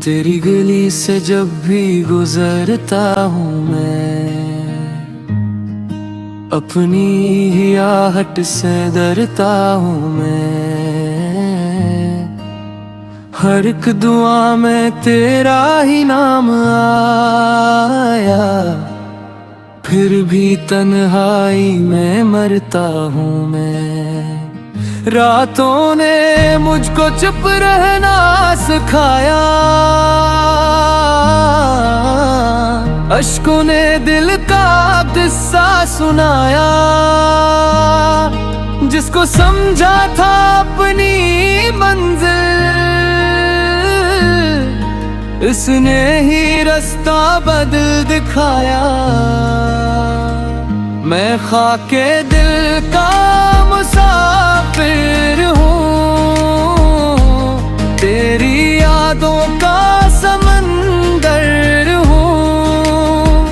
तेरी गली से जब भी गुजरता हूँ मैं, अपनी ही आहट से डरता हूँ मैं। हर एक दुआ में तेरा ही नाम आया, फिर भी तन्हाई में मरता हूँ मैं। रातों ने मुझको चुप रहना सिखाया, अश्कों ने दिल का किस्सा सुनाया। जिसको समझा था अपनी मंजिल, इसने ही रास्ता बदल दिखाया। मैं खाके दिल का मुसाफिर हूँ, तेरी यादों का समंदर हूँ।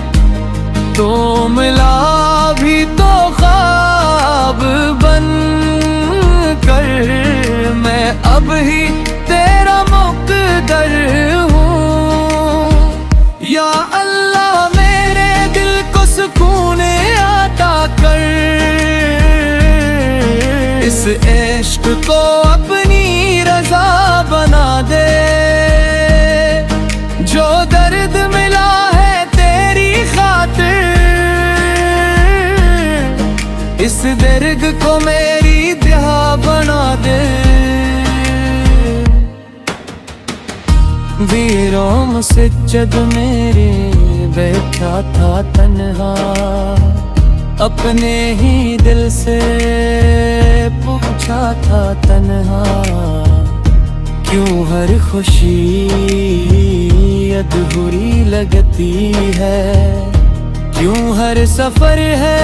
तो मिला भी तो ख्वाब बन कर, मैं अब ही तेरा मुक़द्दर हूँ। या अल्लाह मेरे दिल को सुकून अता कर, इस इश्क को अपनी रज़ा बना दे। जो दर्द मिला है तेरी खातिर, इस दर्द को मेरी दया बना दे। वीरों मुसज्जद मेरे बैठा था तन्हा, अपने ही दिल से पूछा था तन्हा। क्यों हर खुशी अधूरी लगती है, क्यों हर सफर है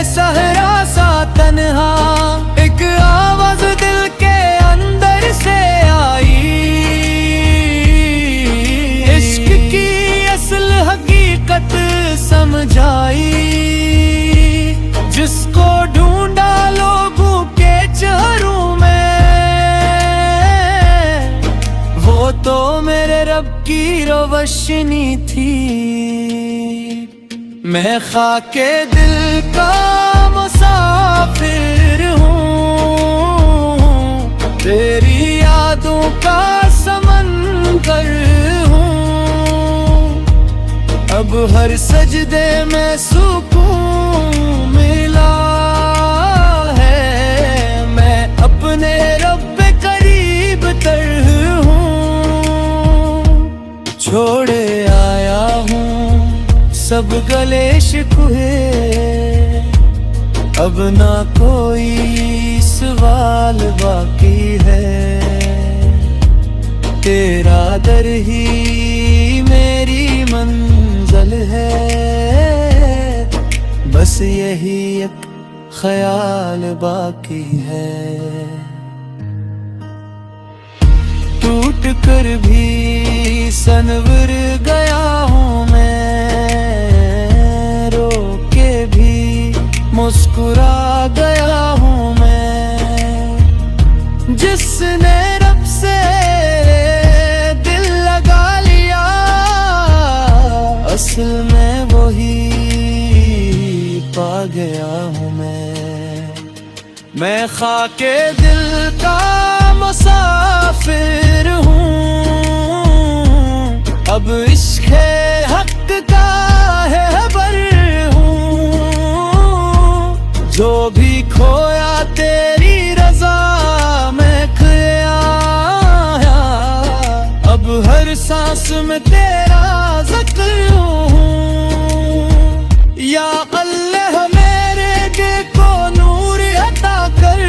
सहरा सा तन्हा। एक आवाज दिल के अंदर से आई, इश्क की असल हकीकत समझाई। जिसको ढूंढा लोगों के चेहरों में, वो तो मेरे रब की रोशनी थी। मैं खाके दिल का मुसाफिर हूँ, तेरी यादों का समंदर हूँ। अब हर सजदे में सुकून मिला है, मैं अपने रब पे करीब तर हूँ। छोड़े आया हूँ सब गले शिकवे, अब ना कोई सवाल बाकी है। तेरा दर ही मेरी मंजिल है, बस यही एक ख्याल बाकी है। टूट कर भी सनवर गया हूँ मैं, रो के भी मुस्कुरा गया हूँ मैं। जिसने रब से दिल लगा लिया, असल में वही पा गया हूँ मैं खाके दिल का मुसाफिर हूँ। अब इश्क़ हक का है खबर हूँ, जो भी खोया तेरी रज़ा में खोया। अब हर सांस में तेरा ज़िक्र हूँ। या अल्लाह मेरे दिल को नूर अता कर,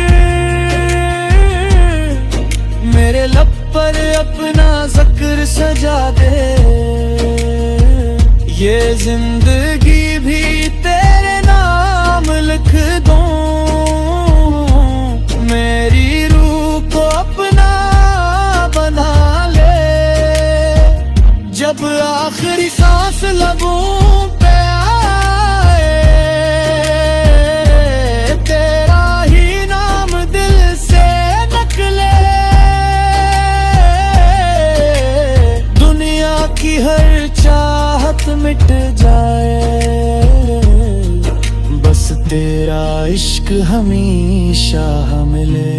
मेरे लब पर अपना ज़िक्र सजा दे। ये जिंदगी भी तेरे नाम लिख दूं, मेरी रूह को अपना बना ले। जब आखिरी सांस लबों पे आए, तेरा ही नाम दिल से निकले। हर चाहत मिट जाए, बस तेरा इश्क हमेशा मिले।